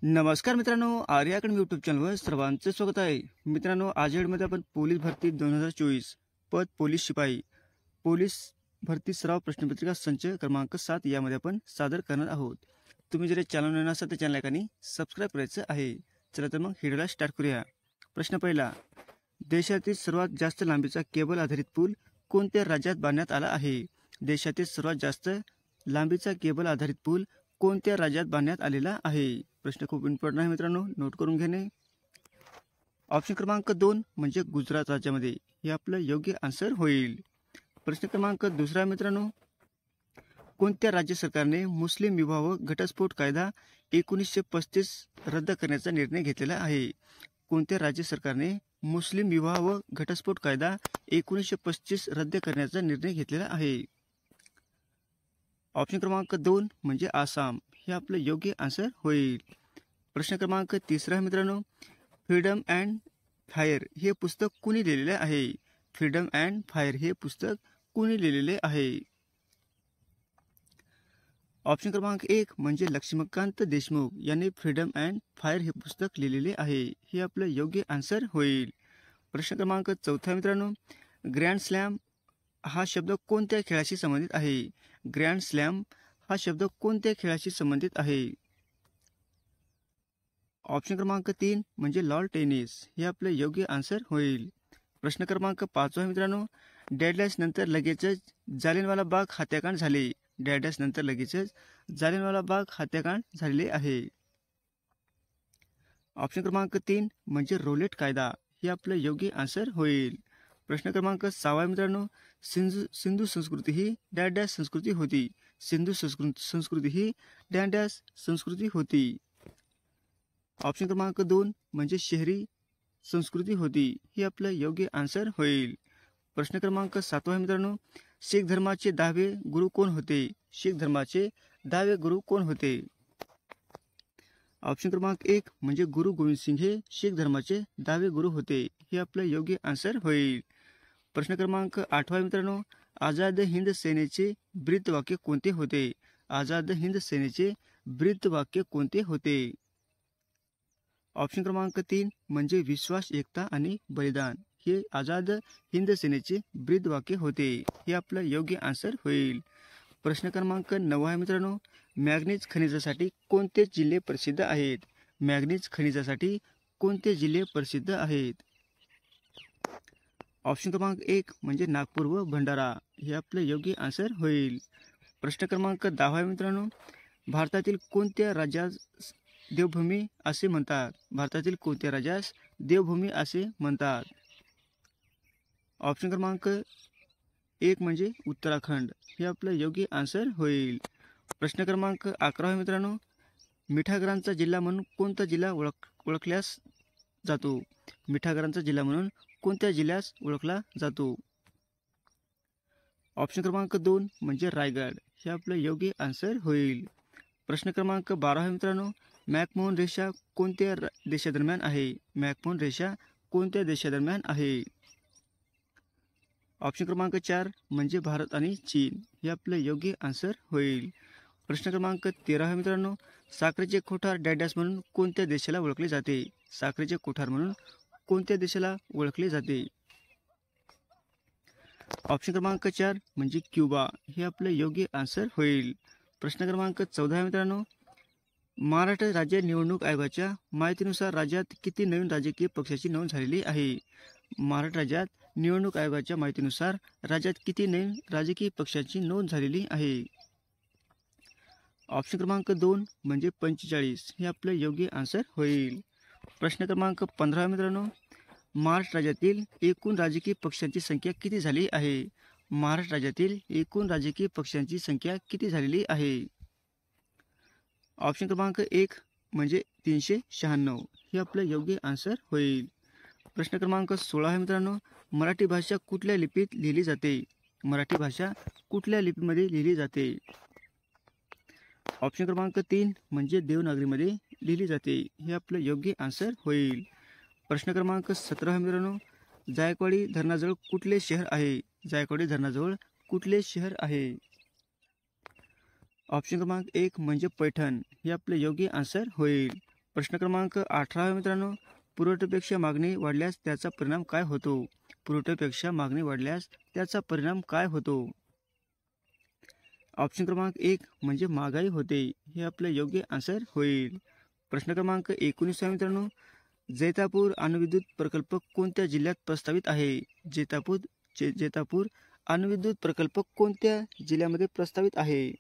नमस्कार मित्रांनो, Arya academy YouTube चॅनलवर सर्वांचे स्वागत आहे. मित्रांनो, आज मध्ये आपण पोलीस भरती 2024 पद पोलीस शिपाई पोलीस भरती सराव प्रश्नपत्रिका संच क्रमांक 7 यामध्ये आपण सादर करणार आहोत. तुम्ही जर चॅनल नवीन असाल तर चॅनल एकाने सबस्क्राईब करायचं आहे. चला तर मग व्हिडिओला स्टार्ट करूया. प्रश्न पहिला, देशातील सर्वात जास्त लांबीचा केबल आधारित पूल कोणत्या राज्यात बांधण्यात आला आहे? देशातील सर्वात जास्त लांबीचा केबल आधारित पूल कोणत्या राज्यात बांधण्यात आलेला आहे? प्रश्न खूप इम्पॉर्टंट आहे मित्रांनो, नोट करून घेणे. ऑप्शन क्रमांक 2 म्हणजे गुजरात राज्यामध्ये, हे आपलं योग्य आन्सर होईल. प्रश्न क्रमांक 2 मित्रांनो, कोणत्या राज्य सरकारने मुस्लिम विवाह व घटस्फोट कायदा 1935 रद्द करण्याचा निर्णय घेतलेला आहे? कोणत्या राज्य सरकारने मुस्लिम विवाह व घटस्फोट कायदा 1935 रद्द करण्याचा निर्णय घेतलेला आहे? ऑप्शन क्रमांक 2 म्हणजे आसाम, हे आपलं योग्य आन्सर होईल. प्रश्न क्रमांक 3 मित्रांनो, फ्रीडम अँड फायर हे पुस्तक कुणी लिहिलेले आहे? फ्रीडम अँड फायर हे पुस्तक कुणी लिहिलेले आहे? ऑप्शन क्रमांक 1 म्हणजे लक्ष्मीकांत देशमुख यांनी फ्रीडम अँड फायर हे पुस्तक लिहिलेले आहे, हे आपलं योग्य आन्सर होईल. प्रश्न क्रमांक 4 मित्रांनो, ग्रँड स्लॅम हा शब्द कोणत्या खेळाशी संबंधित आहे? ग्रँड स्लॅम हा शब्द कोणत्या खेळाशी संबंधित आहे? ऑप्शन क्रमांक 3 म्हणजे लॉन टेनिस, हे आपलं योग्य आन्सर होईल. प्रश्न क्रमांक 5 मित्रांनो, डॅडलॅश नंतर लगेचच जालियनवाला बाग हत्याकांड झाले. डॅडलॅश नंतर लगेचच जालियनवाला बाग हत्याकांड झालेले आहे. ऑप्शन क्रमांक 3 म्हणजे रोलेट कायदा, हे आपलं योग्य आन्सर होईल. प्रश्न क्रमांक 6 मित्रांनो, सिंधू संस्कृती ही डॅश संस्कृती होती. सिंधू संस्कृती ही डॅश संस्कृती होती. ऑप्शन क्रमांक 2 म्हणजे शहरी संस्कृती होती, हे आपलं योग्य आन्सर होईल. प्रश्न क्रमांक 7 मित्रांनो, शीख धर्माचे 10वे गुरु कोण होते? शीख धर्माचे 10वे गुरु कोण होते? ऑप्शन क्रमांक 1 म्हणजे गुरु गोविंद सिंग हे शीख धर्माचे 10वे गुरु होते, हे आपलं योग्य आन्सर होईल. प्रश्न क्रमांक 8 मित्रांनो, आझाद हिंद सेनेचे ब्रीदवाक्य कोणते होते? आझाद हिंद सेनेचे ब्रीदवाक्य कोणते होते? ऑप्शन क्रमांक 3 म्हणजे विश्वास, एकता आणि बलिदान, हे आझाद हिंद सेनेचे ब्रीदवाक्य होते, हे आपलं योग्य आन्सर होईल. प्रश्न क्रमांक 9 मित्रांनो, मॅग्नीज खनिजासाठी कोणते जिल्हे प्रसिद्ध आहेत? मॅग्नीज खनिजासाठी कोणते जिल्हे प्रसिद्ध आहेत? ऑप्शन क्रमांक 1 म्हणजे नागपूर व भंडारा, हे आपलं योग्य आन्सर होईल. प्रश्न क्रमांक 10 मित्रांनो, भारतातील कोणत्या राज्यास देवभूमी असे म्हणतात? भारतातील कोणत्या राज्यास देवभूमी असे म्हणतात? ऑप्शन क्रमांक 1 म्हणजे उत्तराखंड, हे आपलं योग्य आन्सर होईल. प्रश्न क्रमांक 11 मित्रांनो, मिठागरांचा जिल्हा म्हणून कोणता जिल्हा ओळखल्यास जातो? मिठागरांचा जिल्हा म्हणून कोणत्या जिल्ह्यास ओळखला जातो? ऑप्शन क्रमांक 2 म्हणजे रायगड, हे आपलं योग्य आन्सर होईल. प्रश्न क्रमांक 12 मित्रांनो, मॅकमोहन रेषा कोणत्या देशादरम्यान आहे? मॅकमोहन रेषा कोणत्या देशादरम्यान आहे? ऑप्शन क्रमांक 4 म्हणजे भारत आणि चीन, हे आपलं योग्य आन्सर होईल. प्रश्न क्रमांक 13 मित्रांनो, साखरेचे कोठार डॅश म्हणून कोणत्या देशाला ओळखले जाते? साखरेचे कोठार म्हणून कोणत्या देशाला ओळखले जाते? ऑप्शन क्रमांक 4 म्हणजे क्युबा, हे आपलं योग्य आन्सर होईल. प्रश्न क्रमांक 14 मित्रांनो, महाराष्ट्र राज्य निवडणूक आयोगाच्या माहितीनुसार राज्यात किती नवीन राजकीय पक्षाची नोंद झालेली आहे? महाराष्ट्र राज्यात निवडणूक आयोगाच्या माहितीनुसार राज्यात किती नवीन राजकीय पक्षाची नोंद झालेली आहे? ऑप्शन क्रमांक 2 म्हणजे 45, हे आपलं योग्य आन्सर होईल. प्रश्न क्रमांक 15 मित्रांनो, महाराष्ट्र राज्यातील एकूण राजकीय पक्षांची संख्या किती झाली आहे? महाराष्ट्र राज्यातील एकूण राजकीय पक्षांची संख्या किती झालेली आहे? ऑप्शन क्रमांक 1 म्हणजे 396, हे आपलं योग्य आन्सर होईल. प्रश्न क्रमांक 16 मित्रांनो, मराठी भाषा कुठल्या लिपीत लिहिली जाते? मराठी भाषा कुठल्या लिपीमध्ये लिहिली जाते? ऑप्शन क्रमांक 3 म्हणजे देवनागरीमध्ये लिहिली जाते, हे आपलं योग्य आन्सर होईल. प्रश्न क्रमांक 17 मित्रांनो, जायकवाडी धरणाजवळ कुठले शहर आहे? जायकवाडी धरणाजवळ कुठले शहर आहे? ऑप्शन क्रमांक 1 म्हणजे पैठण, हे आपले योग्य आन्सर होईल. प्रश्न क्रमांक 18 मित्रांनो, पुरवठ्यापेक्षा मागणी वाढल्यास त्याचा परिणाम काय होतो? पुरवठ्यापेक्षा मागणी वाढल्यास त्याचा परिणाम काय होतो? ऑप्शन क्रमांक 1 म्हणजे महागाई होते. हे आपलं योग्य आन्सर होईल. प्रश्न क्रमांक 19 मित्रांनो, जैतापूर अणुविद्युत प्रकल्प कोणत्या जिल्ह्यात प्रस्तावित आहे? जैतापूर अणुविद्युत प्रकल्प कोणत्या जिल्ह्यामध्ये प्रस्तावित आहे?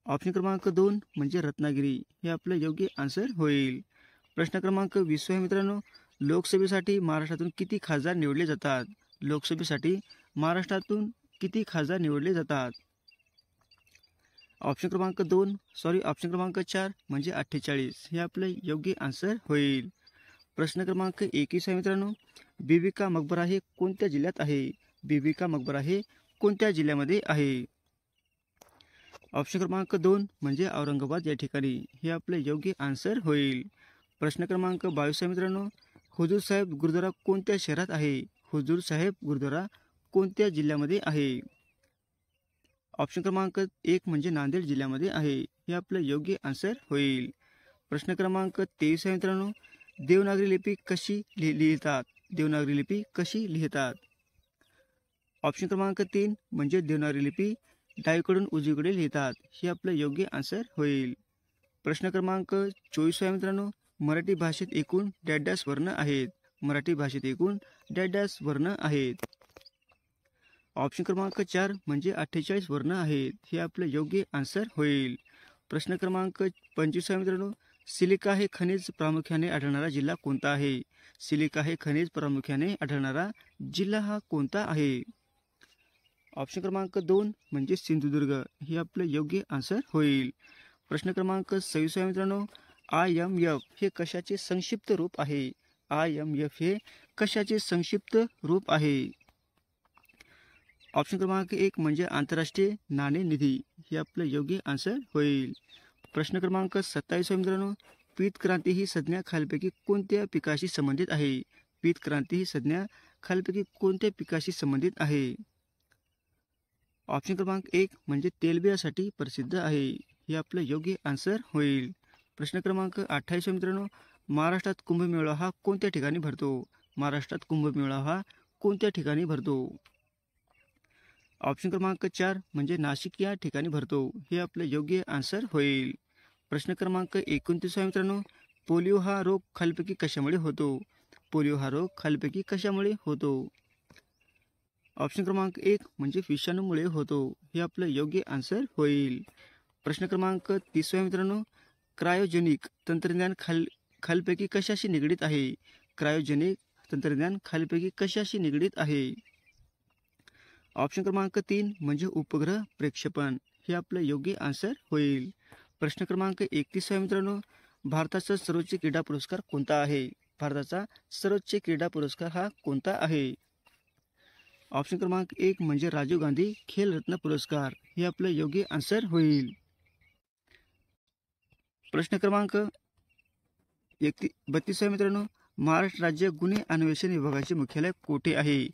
ऑप्शन क्रमांक 2 म्हणजे रत्नागिरी. हे आपलं योग्य आन्सर होईल. प्रश्न क्रमांक 20 मित्रांनो, लोकसभेसाठी महाराष्ट्रातून किती खासदार निवडले जातात? लोकसभेसाठी महाराष्ट्रातून किती खासदार निवडले जातात? ऑप्शन क्रमांक 4 म्हणजे 48. हे आपलं योग्य आन्सर होईल. प्रश्न क्रमांक 21 मित्रांनो, बीबी का मकबरा हे कोणत्या जिल्ह्यात आहे? बीबी का मकबरा हे कोणत्या जिल्ह्यामध्ये आहे? ऑप्शन क्रमांक 2 म्हणजे औरंगाबाद या ठिकाणी. हे आपलं योग्य आन्सर होईल. प्रश्न क्रमांक 22 मित्रांनो, हुजूर साहेब गुरुद्वारा कोणत्या शहरात आहे? हुजूर साहेब गुरुद्वारा कोणत्या जिल्ह्यामध्ये आहे? ऑप्शन क्रमांक 1 म्हणजे नांदेड जिल्ह्यामध्ये आहे. हे आपलं योग्य आन्सर होईल. प्रश्न क्रमांक 23 मित्रांनो, देवनागरी लिपी कशी लिहितात? देवनागरी लिपी कशी लिहितात? ऑप्शन क्रमांक 3 म्हणजे देवनागरी लिपी डावीकडून उजवीकडे लिहितात. हे आपलं योग्य आन्सर होईल. प्रश्न क्रमांक 24 मित्रांनो, मराठी भाषेत एकूण डॅश वर्ण आहेत. मराठी भाषेत एकूण डॅश वर्ण आहेत. ऑप्शन क्रमांक 4 म्हणजे 48 वर्ण आहेत. हे आपलं योग्य आन्सर होईल. प्रश्न क्रमांक 25 मित्रांनो, सिलिका हे खनिज प्रामुख्याने आढळणारा जिल्हा कोणता आहे? सिलिका हे खनिज प्रामुख्याने आढळणारा जिल्हा हा कोणता आहे? ऑप्शन क्रमांक 2 म्हणजे सिंधुदुर्ग. हे आपलं योग्य आन्सर होईल. प्रश्न क्रमांक 26 मित्रांनो, IMF हे कशाचे संक्षिप्त रूप आहे? IMF हे कशाचे संक्षिप्त रूप आहे? ऑप्शन क्रमांक 1 म्हणजे आंतरराष्ट्रीय नाणेनिधी. हे आपलं योग्य आन्सर होईल. प्रश्न क्रमांक 27 मित्रांनो, पीत क्रांती ही संज्ञा खालीलपैकी कोणत्या पिकाशी संबंधित आहे? पीत क्रांती ही संज्ञा खालीलपैकी कोणत्या पिकाशी संबंधित आहे? ऑप्शन क्रमांक 1 म्हणजे तेलबियासाठी प्रसिद्ध आहे. हे आपलं योग्य आन्सर होईल. प्रश्न क्रमांक 28 मित्रांनो, महाराष्ट्रात कुंभमेळा हा कोणत्या ठिकाणी भरतो? महाराष्ट्रात कुंभमेळा हा कोणत्या ठिकाणी भरतो? ऑप्शन क्रमांक 4 म्हणजे नाशिक या ठिकाणी भरतो. हे आपलं योग्य आन्सर होईल. प्रश्न क्रमांक 29 मित्रांनो, पोलिओ हा रोग खालीलपैकी कशामुळे होतो? पोलिओ हा रोग खालीलपैकी कशामुळे होतो? ऑप्शन क्रमांक 1 म्हणजे विषाणूमुळे होतो. हे आपलं योग्य आन्सर होईल. प्रश्न क्रमांक 30 मित्रांनो, क्रायोजेनिक तंत्रज्ञान खालीलपैकी कशाशी निगडीत आहे? क्रायोजेनिक तंत्रज्ञान खालीलपैकी कशाशी निगडीत आहे? ऑप्शन क्रमांक 3 म्हणजे उपग्रह प्रक्षेपण. हे आपलं योग्य आन्सर होईल. प्रश्न क्रमांक 31 मित्रांनो, भारताचा सर्वोच्च क्रीडा पुरस्कार कोणता आहे? भारताचा सर्वोच्च क्रीडा पुरस्कार हा कोणता आहे? ऑप्शन क्रमांक 1 म्हणजे राजीव गांधी खेलरत्न पुरस्कार. हे आपलं योग्य आन्सर होईल. प्रश्न क्रमांक 32 मित्रांनो, महाराष्ट्र राज्य गुन्हे अन्वेषण विभागाचे मुख्यालय कोठे आहे?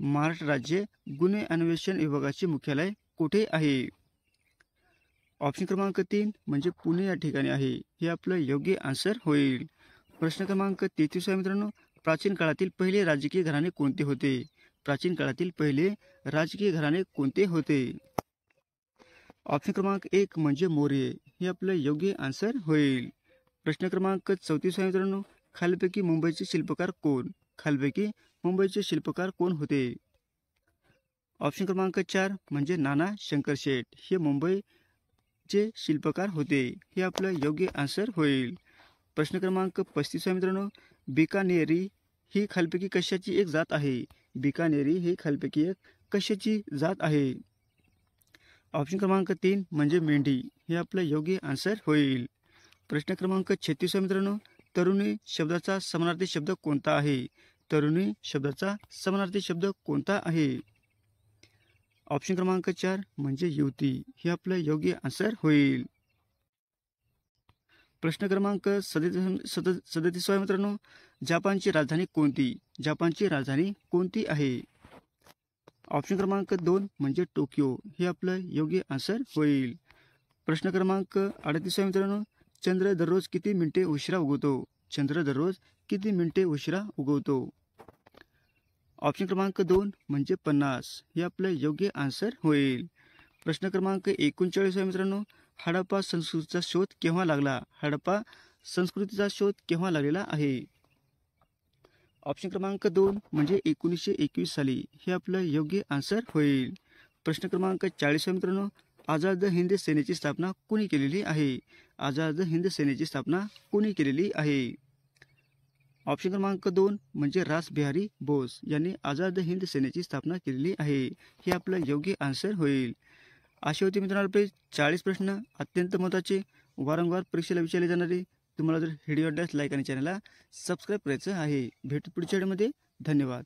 महाराष्ट्र राज्य गुन्हे अन्वेषण विभागाचे मुख्यालय कुठे आहे? ऑप्शन क्रमांक 3 म्हणजे पुणे या ठिकाणी आहे. हे आपलं योग्य आन्सर होईल. प्रश्न क्रमांक 33 मित्रांनो, प्राचीन काळातील पहिले राजकीय घराणे कोणते होते? प्राचीन काळातील पहिले राजकीय घराणे कोणते होते? ऑप्शन क्रमांक 1 म्हणजे मौर्य. हे आपलं योग्य आन्सर होईल. प्रश्न क्रमांक 34 मित्रांनो, खालीलपैकी मुंबईचे शिल्पकार कोण? खालीलपैकी मुंबईचे शिल्पकार कोण होते? ऑप्शन क्रमांक 4 म्हणजे नाना शंकरशेठ. हे मुंबईचे शिल्पकार होते. हे आपलं योग्य आन्सर होईल. प्रश्न क्रमांक 35 मित्रांनो, बिकानेरी ही खालीलपैकी कशाची एक जात आहे? बिकानेरी ही खालीलपैकी एक कशाची जात आहे? ऑप्शन क्रमांक 3 म्हणजे मेंढी. हे आपलं योग्य आन्सर होईल. प्रश्न क्रमांक 36 मित्रांनो, तरुणी शब्दाचा समानार्थी शब्द कोणता आहे? तरुणी शब्दाचा समानार्थी शब्द कोणता आहे? ऑप्शन क्रमांक 4 म्हणजे युवती. हे आपलं योग्य आन्सर होईल. प्रश्न क्रमांक 37 मित्रांनो, जपानची राजधानी कोणती? जपानची राजधानी कोणती आहे? ऑप्शन क्रमांक 2 म्हणजे टोकियो. हे आपलं योग्य आन्सर होईल. प्रश्न क्रमांक 38 मित्रांनो, चंद्र दररोज किती मिनिटे उशिरा उगवतो? चंद्र दररोज किती मिनिटे उशिरा उगवतो? ऑप्शन क्रमांक 2 म्हणजे 50. हे आपलं योग्य आन्सर होईल. प्रश्न क्रमांक 39 आहे मित्रांनो. हडप्पा संस्कृतीचा शोध केव्हा लागला? हडप्पा संस्कृतीचा शोध केव्हा लागलेला आहे? ऑप्शन क्रमांक 2 म्हणजे 1921 साली. हे आपलं योग्य आन्सर होईल. प्रश्न क्रमांक 40 आहे मित्रांनो. आझाद हिंद सेनेची स्थापना कोणी केलेली आहे? आझाद हिंद सेनेची स्थापना कोणी केलेली आहे? ऑप्शन क्रमांक 2 म्हणजे रास बिहारी बोस यांनी आझाद हिंद सेनेची स्थापना केलेली आहे. हे आपलं योग्य आन्सर होईल. असे होते मित्रांनो आपले 40 प्रश्न, अत्यंत महत्त्वाचे, वारंवार परीक्षेला विचारले जाणारे. तुम्हाला जर व्हिडिओ आवडल्यास लाईक आणि चॅनलला सबस्क्राईब करायचं आहे. भेटू पुढच्या व्हिडिओमध्ये. धन्यवाद.